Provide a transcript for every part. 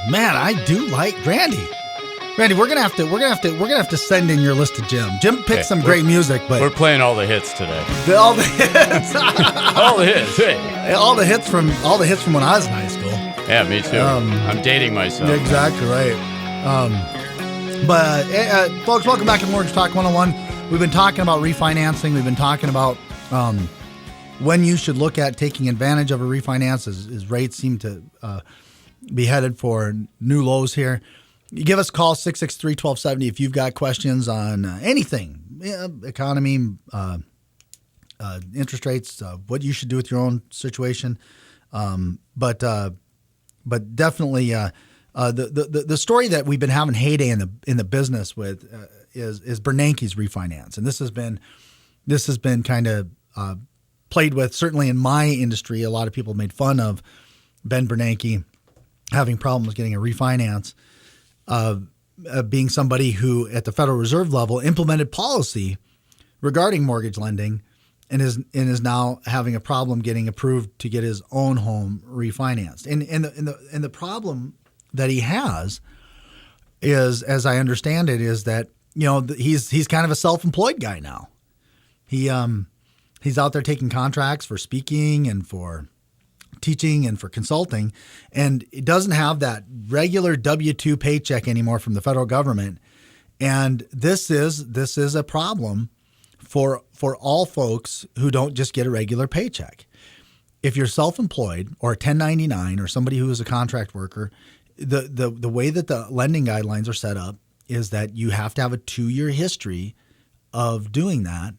Man, I do like Randy. Randy, we're gonna have to send in your list to Jim. Jim picked some great music, but we're playing all the hits today. All the hits, all the hits, hey. all the hits from when I was in high school. Yeah, me too. I'm dating myself. Exactly right. Folks, welcome back to Mortgage Talk 101. We've been talking about refinancing. We've been talking about when you should look at taking advantage of a refinance as rates seem to be headed for new lows here. You give us a call, 663-1270, if you've got questions on anything, economy, interest rates, what you should do with your own situation. But definitely the story that we've been having heyday in the business with is Bernanke's refinance, and this has been kind of played with. Certainly in my industry, a lot of people made fun of Ben Bernanke having problems getting a refinance. Being somebody who at the Federal Reserve level implemented policy regarding mortgage lending and is now having a problem getting approved to get his own home refinanced. And the problem that he has is, as I understand it, is that he's kind of a self-employed guy now. He's out there taking contracts for speaking and for teaching and for consulting, and it doesn't have that regular W-2 paycheck anymore from the federal government. And this is a problem for all folks who don't just get a regular paycheck. If you're self-employed or a 1099 or somebody who is a contract worker, the way that the lending guidelines are set up is that you have to have a 2-year history of doing that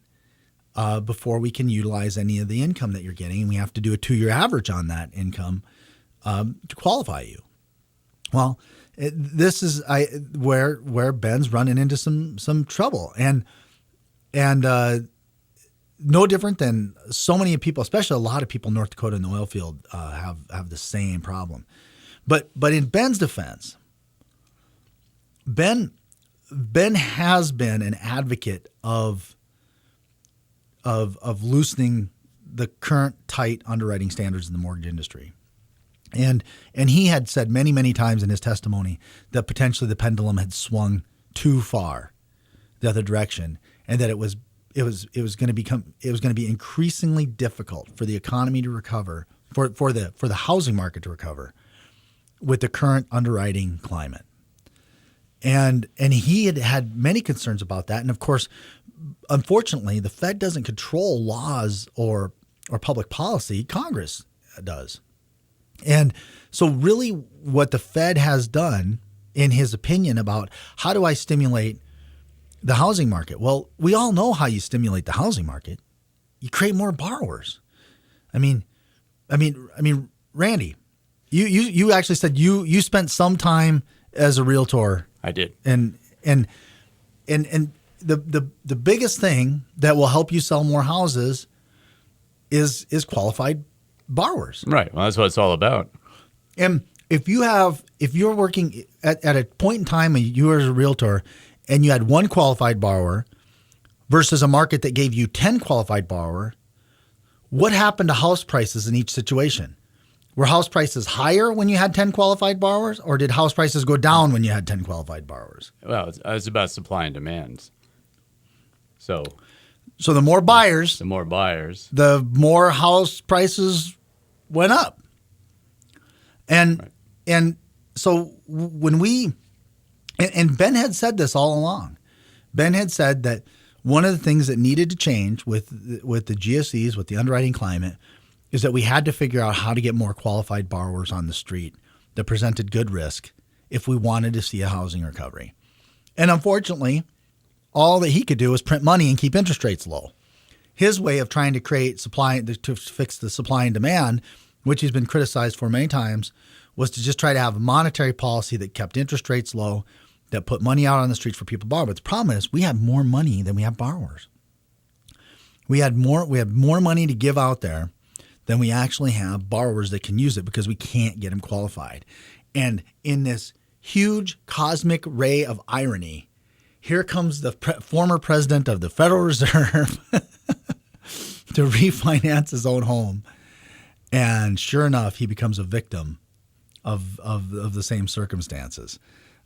before we can utilize any of the income that you're getting. And we have to do a 2-year average on that income to qualify you. Well, this is where Ben's running into some trouble. And no different than so many people, especially a lot of people in North Dakota in the oil field have the same problem. But in Ben's defense, Ben has been an advocate of loosening the current tight underwriting standards in the mortgage industry. And he had said many, many times in his testimony that potentially the pendulum had swung too far the other direction, and that it was going to be increasingly difficult for the economy to recover, for the housing market to recover with the current underwriting climate. And he had many concerns about that. And of course, unfortunately, the Fed doesn't control laws or public policy. Congress does. And so really what the Fed has done, in his opinion, about how do I stimulate the housing market? Well, we all know how you stimulate the housing market. You create more borrowers. I mean, Randy, you actually said you spent some time as a realtor. I did. And the biggest thing that will help you sell more houses is qualified borrowers. Right. Well, that's what it's all about. And if you're working at a point in time when you were a realtor and you had one qualified borrower versus a market that gave you 10 qualified borrower, what happened to house prices in each situation? Were house prices higher when you had 10 qualified borrowers, or did house prices go down when you had 10 qualified borrowers? Well, it's about supply and demand. So the more buyers, the more house prices went up. And so when and Ben had said this all along. Ben had said that one of the things that needed to change with the GSEs, with the underwriting climate, is that we had to figure out how to get more qualified borrowers on the street that presented good risk if we wanted to see a housing recovery. And unfortunately, all that he could do was print money and keep interest rates low. His way of trying to create supply, to fix the supply and demand, which he's been criticized for many times, was to just try to have a monetary policy that kept interest rates low, that put money out on the streets for people to borrow. But the problem is we have more money than we have borrowers. We have more money to give out there than we actually have borrowers that can use it, because we can't get them qualified. And in this huge cosmic ray of irony, here comes the former president of the Federal Reserve to refinance his own home. And sure enough, he becomes a victim of the same circumstances.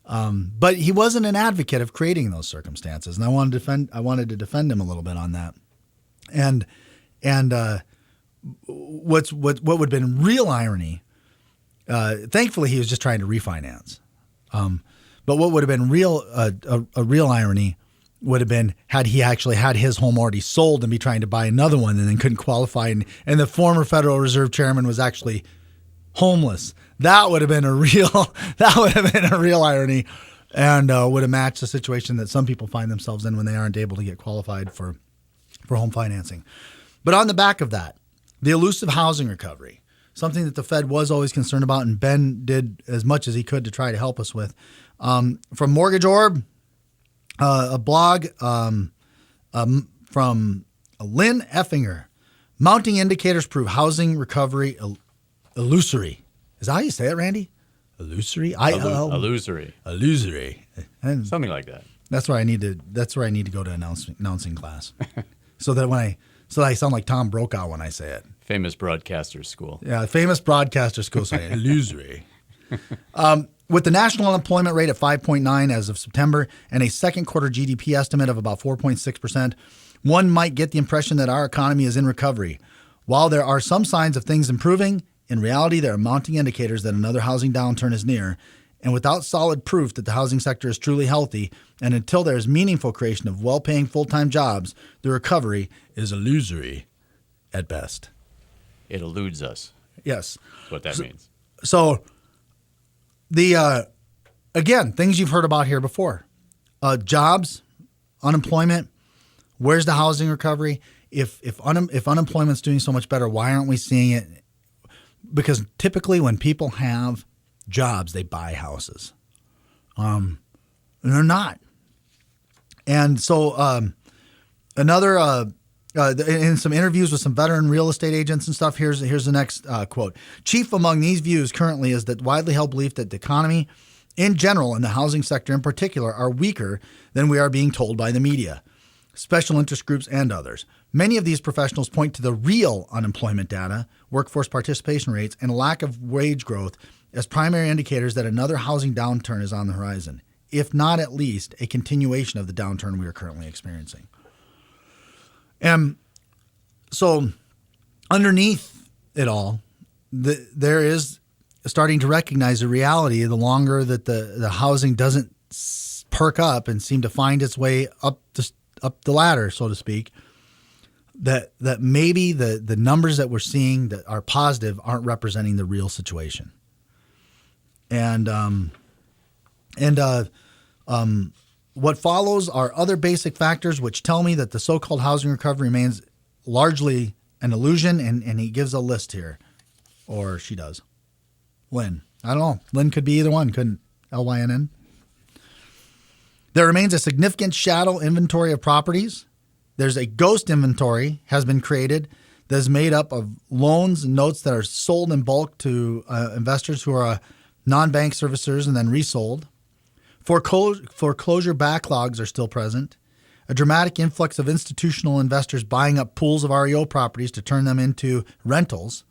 But he wasn't an advocate of creating those circumstances, and I wanted to defend him a little bit on that. And what would have been real irony? Thankfully, he was just trying to refinance. But what would have been a real irony would have been had he actually had his home already sold and be trying to buy another one and then couldn't qualify, and the former Federal Reserve Chairman was actually homeless. That would have been a real irony, and would have matched the situation that some people find themselves in when they aren't able to get qualified for home financing. But on the back of that, the elusive housing recovery, something that the Fed was always concerned about, and Ben did as much as he could to try to help us with. From Mortgage Orb, a blog from Lynn Effinger, mounting indicators prove housing recovery illusory. Is that how you say it, Randy? Illusory? Illusory. Illusory. And something like that. That's where I need to go to announcing class, so that I sound like Tom Brokaw when I say it. Famous broadcaster school. Yeah, famous broadcaster school saying illusory. With the national unemployment rate at 5.9 as of September and a second quarter GDP estimate of about 4.6%, one might get the impression that our economy is in recovery. While there are some signs of things improving, in reality, there are mounting indicators that another housing downturn is near. And without solid proof that the housing sector is truly healthy, and until there is meaningful creation of well-paying full-time jobs, the recovery is illusory at best. It eludes us. Yes. That's what that means. So, again, things you've heard about here before. Jobs, unemployment, where's the housing recovery? If unemployment's doing so much better, why aren't we seeing it? Because typically when people have jobs, they buy houses. And they're not. And so in some interviews with some veteran real estate agents and stuff, here's the next quote. Chief among these views currently is that widely held belief that the economy in general and the housing sector in particular are weaker than we are being told by the media, special interest groups, and others. Many of these professionals point to the real unemployment data, workforce participation rates, and lack of wage growth as primary indicators that another housing downturn is on the horizon, if not at least a continuation of the downturn we are currently experiencing. And so underneath it all, there is starting to recognize the reality the longer that the housing doesn't perk up and seem to find its way up the ladder, so to speak, that maybe the numbers that we're seeing that are positive aren't representing the real situation. And what follows are other basic factors which tell me that the so-called housing recovery remains largely an illusion, and he gives a list here, or she does. Lynn. I don't know. Lynn could be either one, couldn't Lynn? There remains a significant shadow inventory of properties. There's a ghost inventory has been created that is made up of loans and notes that are sold in bulk to investors who are non-bank servicers and then resold. Foreclosure backlogs are still present. A dramatic influx of institutional investors buying up pools of REO properties to turn them into rentals.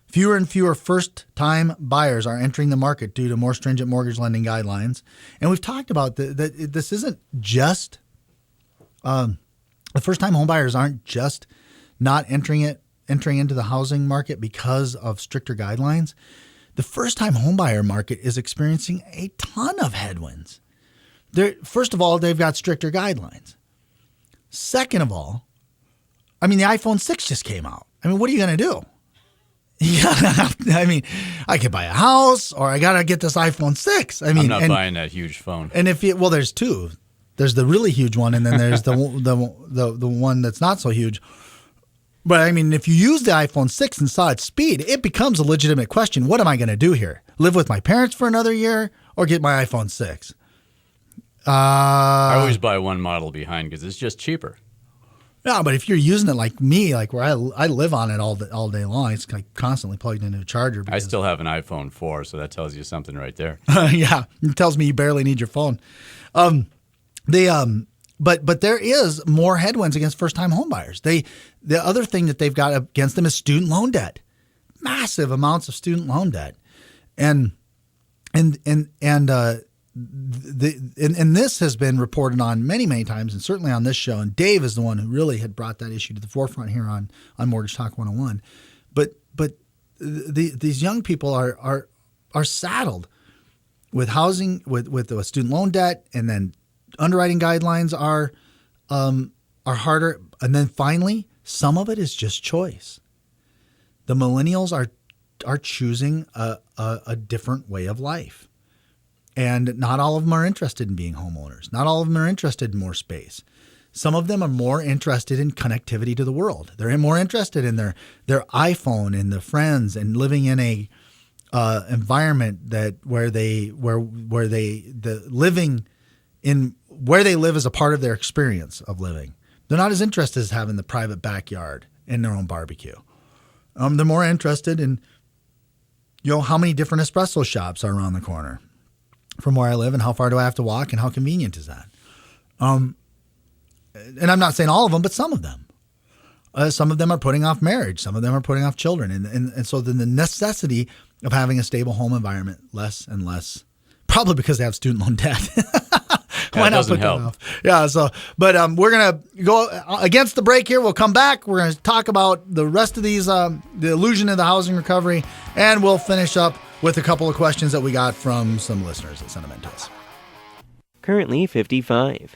Fewer and fewer first-time buyers are entering the market due to more stringent mortgage lending guidelines. And we've talked about that this isn't just the first-time home buyers aren't just not entering into the housing market because of stricter guidelines. The first-time homebuyer market is experiencing a ton of headwinds. First of all, they've got stricter guidelines. Second of all, I mean, the iPhone 6 just came out. I mean, what are you going to do? I mean, I could buy a house or I got to get this iPhone 6. I mean, I'm not buying that huge phone. And there's two. There's the really huge one, and then there's the one that's not so huge. But I mean, if you use the iPhone 6 and saw its speed, it becomes a legitimate question. What am I going to do here? Live with my parents for another year or get my iPhone 6? I always buy one model behind because it's just cheaper. No, but if you're using it like me, like where I live on it all day long, it's like constantly plugged into a charger. I still have an iPhone 4, so that tells you something right there. Yeah, it tells me you barely need your phone. But there is more headwinds against first-time homebuyers. The other thing that they've got against them is student loan debt, massive amounts of student loan debt. And this has been reported on many times, and certainly on this show. And Dave is the one who really had brought that issue to the forefront here on Mortgage Talk 101. But these young people are saddled with housing, with the student loan debt, and then underwriting guidelines are harder. And then finally, some of it is just choice. The millennials are choosing a different way of life. And not all of them are interested in being homeowners. Not all of them are interested in more space. Some of them are more interested in connectivity to the world. They're more interested in their iPhone and their friends and living in a environment where they live is a part of their experience of living. They're not as interested as having the private backyard and their own barbecue. They're more interested in how many different espresso shops are around the corner from where I live, and how far do I have to walk, and how convenient is that? And I'm not saying all of them, but some of them. Some of them are putting off marriage. Some of them are putting off children. And so then the necessity of having a stable home environment less and less, probably because they have student loan debt. Why not put that off? Yeah. So, but we're going to go against the break here. We'll come back. We're going to talk about the rest of these, the illusion of the housing recovery, and we'll finish up with a couple of questions that we got from some listeners that sent them in to us. Currently 55.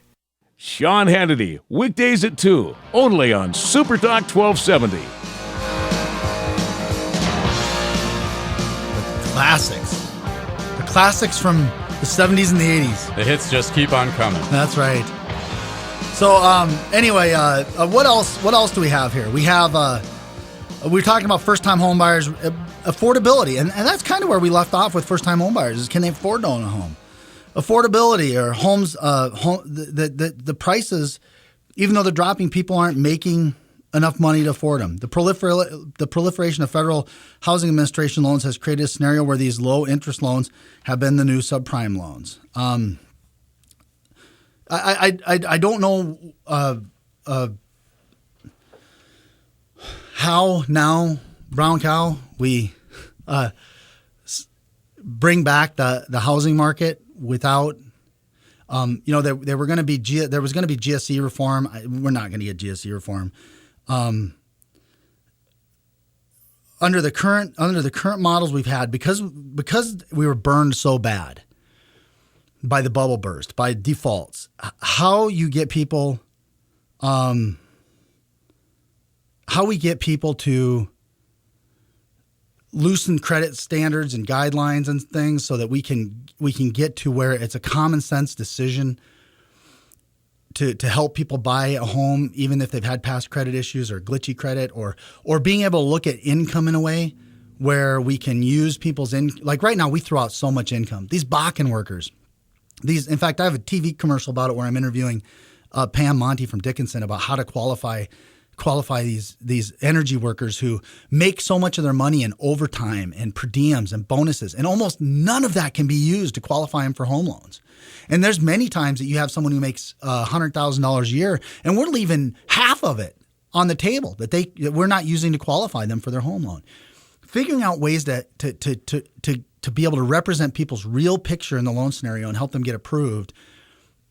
Sean Hannity, weekdays at 2, only on Super Talk 1270. The classics from the 70s and the 80s. The hits just keep on coming. That's right. So anyway, what else do we have here? We have we're talking about first-time home buyers, affordability, and that's kind of where we left off with first-time home buyers, is can they afford to own a home? Affordability, or homes, the prices, even though they're dropping, people aren't making enough money to afford them. The proliferation of Federal Housing Administration loans has created a scenario where these low-interest loans have been the new subprime loans. I don't know how now, brown cow, we bring back the housing market without, there was going to be GSE reform. We're not going to get GSE reform. Under the current models we've had, because we were burned so bad by the bubble burst, by defaults, how we get people to loosen credit standards and guidelines and things so that we can get to where it's a common sense decision to help people buy a home, even if they've had past credit issues or glitchy credit, or being able to look at income in a way where we can use people's like right now we throw out so much income. These Bakken workers, in fact, I have a TV commercial about it where I'm interviewing Pam Monty from Dickinson about how to qualify these energy workers who make so much of their money in overtime and per diems and bonuses, and almost none of that can be used to qualify them for home loans. And there's many times that you have someone who makes $100,000 a year, and we're leaving half of it on the table that we're not using to qualify them for their home loan. Figuring out ways to be able to represent people's real picture in the loan scenario and help them get approved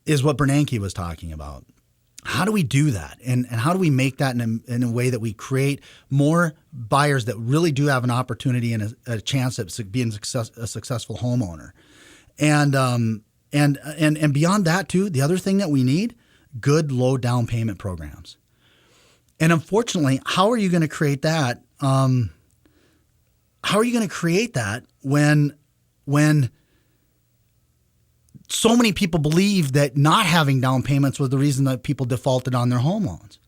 is what Bernanke was talking about. How do we do that? And how do we make that in a way that we create more buyers that really do have an opportunity and a chance at being a successful homeowner? And beyond that too, the other thing that we need, good low down payment programs. And unfortunately, how are you going to create that? How are you going to create that when so many people believe that not having down payments was the reason that people defaulted on their home loans?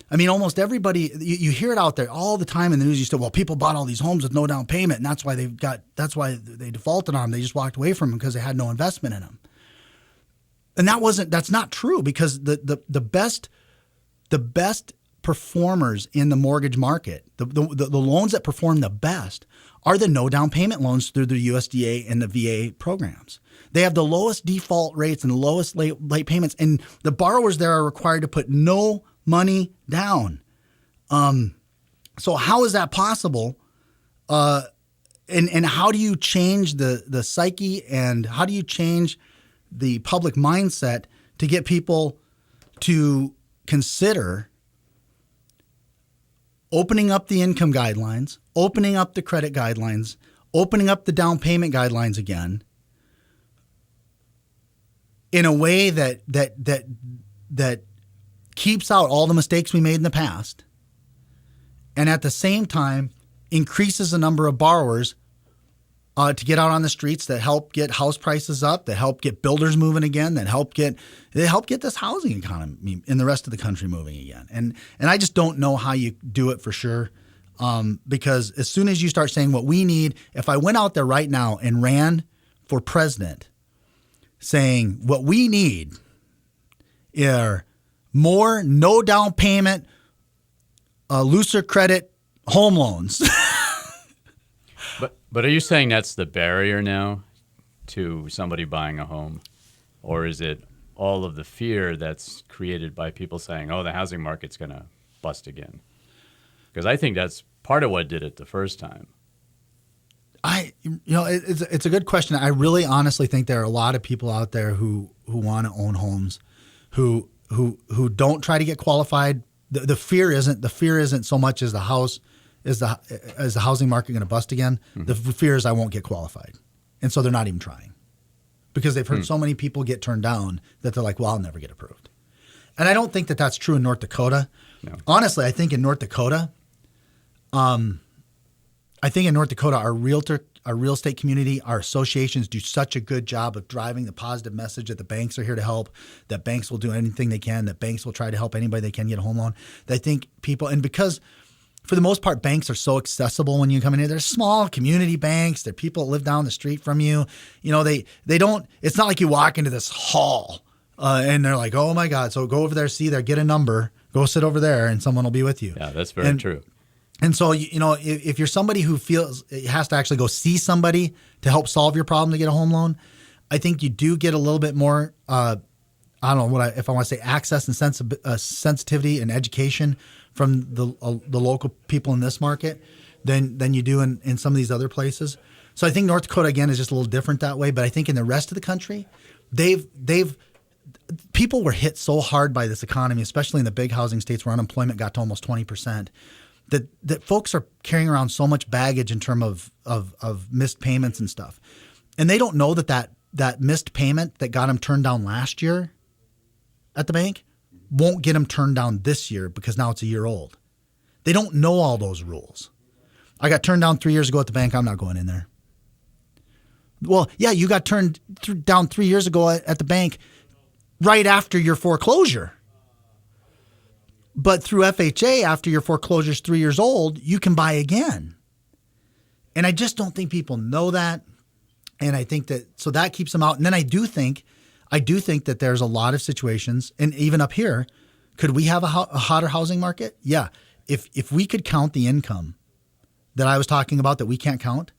I mean, almost everybody, you hear it out there all the time in the news. You say, well, people bought all these homes with no down payment, and that's why they defaulted on them. They just walked away from them because they had no investment in them. And that's not true, because the best performers in the mortgage market, the loans that perform the best are the no down payment loans through the USDA and the VA programs. They have the lowest default rates and the lowest late payments, and the borrowers there are required to put no money down. So how is that possible? and how do you change the psyche, and how do you change the public mindset to get people to consider opening up the income guidelines, opening up the credit guidelines, opening up the down payment guidelines again in a way that keeps out all the mistakes we made in the past, and at the same time increases the number of borrowers to get out on the streets, that help get house prices up, that help get builders moving again, that help get this housing economy in the rest of the country moving again. And I just don't know how you do it for sure, because as soon as you start saying what we need, if I went out there right now and ran for president saying what we need are more no down payment, looser credit home loans. But are you saying that's the barrier now to somebody buying a home? Or is it all of the fear that's created by people saying, oh, the housing market's going to bust again? Because I think that's part of what did it the first time. It's a good question. I really honestly think there are a lot of people out there who want to own homes, who don't try to get qualified. The fear isn't so much as the house. Is the housing market going to bust again? Mm-hmm. The fear is I won't get qualified. And so they're not even trying because they've heard so many people get turned down that they're like, well, I'll never get approved. And I don't think that that's true in North Dakota. No. Honestly, I think in North Dakota, our real estate community, our associations do such a good job of driving the positive message that the banks are here to help, that banks will do anything they can, that banks will try to help anybody they can get a home loan. That I think people, and because for the most part, banks are so accessible when you come in here. They're small community banks. They're people that live down the street from you. You know, they don't. It's not like you walk into this hall and they're like, oh my God. So go over there, see there, get a number, go sit over there, and someone will be with you. Yeah, that's very true. And so if you're somebody who feels it has to actually go see somebody to help solve your problem to get a home loan, I think you do get a little bit more. I don't know if I want to say access and sensitivity and education from the local people in this market than you do in some of these other places. So I think North Dakota again is just a little different that way. But I think in the rest of the country, people were hit so hard by this economy, especially in the big housing states where unemployment got to almost 20%, that folks are carrying around so much baggage in terms of missed payments and stuff, and they don't know that missed payment that got them turned down last year at the bank won't get them turned down this year because now it's a year old. They don't know all those rules. I got turned down 3 years ago at the bank. I'm not going in there. Well, yeah, you got turned down 3 years ago at the bank right after your foreclosure. But through FHA, after your foreclosure is 3 years old, you can buy again. And I just don't think people know that. And I think so that keeps them out. And then I do think that there's a lot of situations, and even up here, could we have a hotter housing market? Yeah. If we could count the income that I was talking about that we can't count,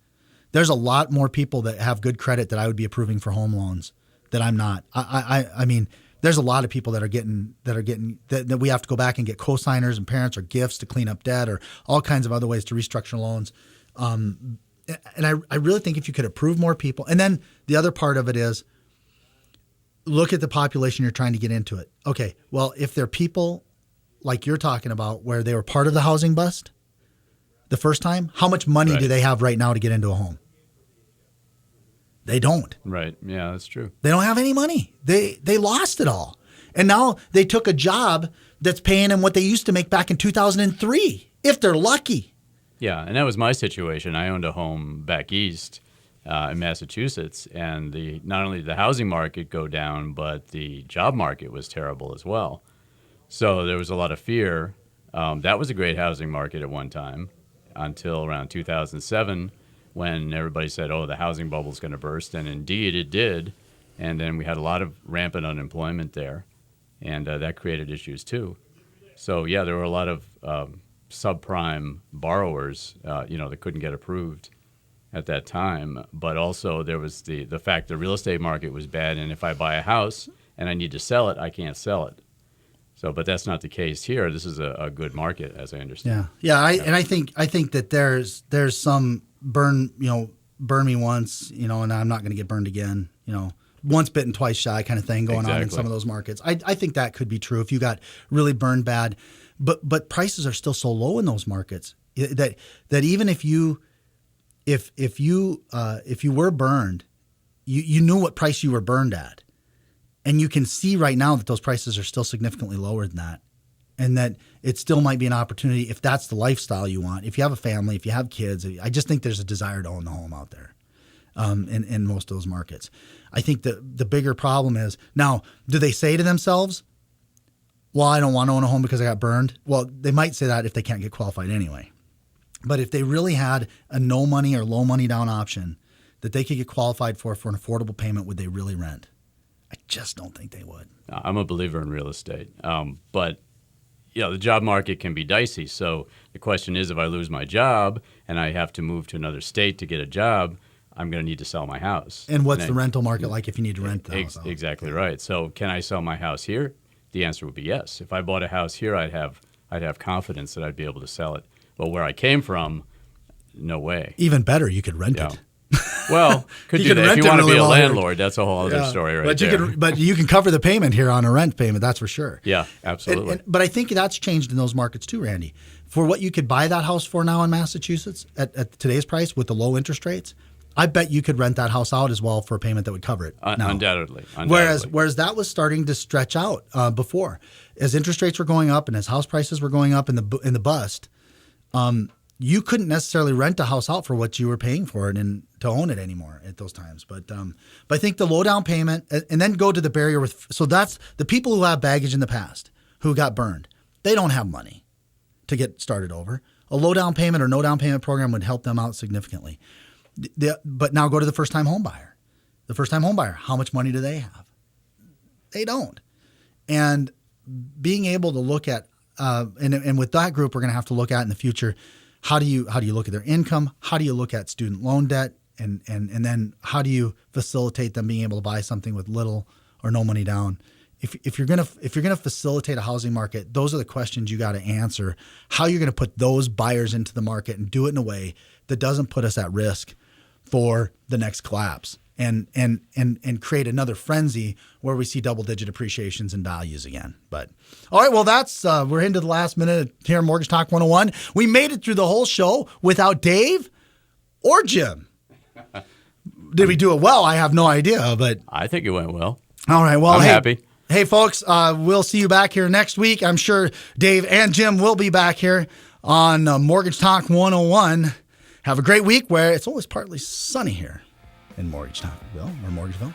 there's a lot more people that have good credit that I would be approving for home loans that I'm not. I mean, there's a lot of people that we have to go back and get co-signers and parents or gifts to clean up debt or all kinds of other ways to restructure loans. And I really think if you could approve more people, and then the other part of it is, look at the population you're trying to get into it. Okay, well, if they're people like you're talking about where they were part of the housing bust the first time, how much money do they have right now to get into a home? They don't. Right. Yeah, that's true. They don't have any money. They lost it all. And now they took a job that's paying them what they used to make back in 2003, if they're lucky. Yeah, and that was my situation. I owned a home back east in Massachusetts, and not only did the housing market go down, but the job market was terrible as well. So there was a lot of fear. That was a great housing market at one time until around 2007 when everybody said, oh, the housing bubble is going to burst, and indeed it did. And then we had a lot of rampant unemployment there, and that created issues too. So, yeah, there were a lot of subprime borrowers, that couldn't get approved at that time, but also there was the fact the real estate market was bad, and if I buy a house and I need to sell it, I can't sell it. So, but that's not the case here. This is a good market, as I understand. Yeah. I think that there's some burn me once, and I'm not going to get burned again, once bitten, twice shy kind of thing going on in some of those markets. I think that could be true if you got really burned bad, but prices are still so low in those markets that even if you were burned, you knew what price you were burned at. And you can see right now that those prices are still significantly lower than that, and that it still might be an opportunity if that's the lifestyle you want. If you have a family, if you have kids, I just think there's a desire to own the home out there in most of those markets. I think the bigger problem is, now, do they say to themselves, well, I don't want to own a home because I got burned? Well, they might say that if they can't get qualified anyway. But if they really had a no money or low money down option that they could get qualified for an affordable payment, would they really rent? I just don't think they would. I'm a believer in real estate, but the job market can be dicey. So the question is, if I lose my job and I have to move to another state to get a job, I'm going to need to sell my house. And what's the rental market like if you need to rent the house out? Exactly right. So can I sell my house here? The answer would be yes. If I bought a house here, I'd have confidence that I'd be able to sell it. But where I came from, no way. Even better, you could rent it. Well, could do that. If you want to be a landlord, that's a whole other story right there. But you can cover the payment here on a rent payment, that's for sure. Yeah, absolutely. But I think that's changed in those markets too, Randy. For what you could buy that house for now in Massachusetts at today's price with the low interest rates, I bet you could rent that house out as well for a payment that would cover it. Undoubtedly. Whereas that was starting to stretch out before. As interest rates were going up and as house prices were going up in the bust, you couldn't necessarily rent a house out for what you were paying for it and to own it anymore at those times. But I think the low down payment and then go to the barrier so that's the people who have baggage in the past who got burned. They don't have money to get started over. A low down payment or no down payment program would help them out significantly. But now go to the first time home buyer. The first time home buyer, how much money do they have? They don't. And being able to look at and with that group, we're going to have to look at in the future. How do you look at their income? How do you look at student loan debt? And then how do you facilitate them being able to buy something with little or no money down? If you're gonna facilitate a housing market, those are the questions you got to answer. How you're going to put those buyers into the market and do it in a way that doesn't put us at risk for the next collapse and create another frenzy where we see double-digit appreciations in values again. But all right, well, that's we're into the last minute here in Mortgage Talk 101. We made it through the whole show without Dave or Jim. Did we do it well? I have no idea, but I think it went well. All right, well, I'm happy. Hey, folks, we'll see you back here next week. I'm sure Dave and Jim will be back here on Mortgage Talk 101. Have a great week where it's always partly sunny here in Mortgageville.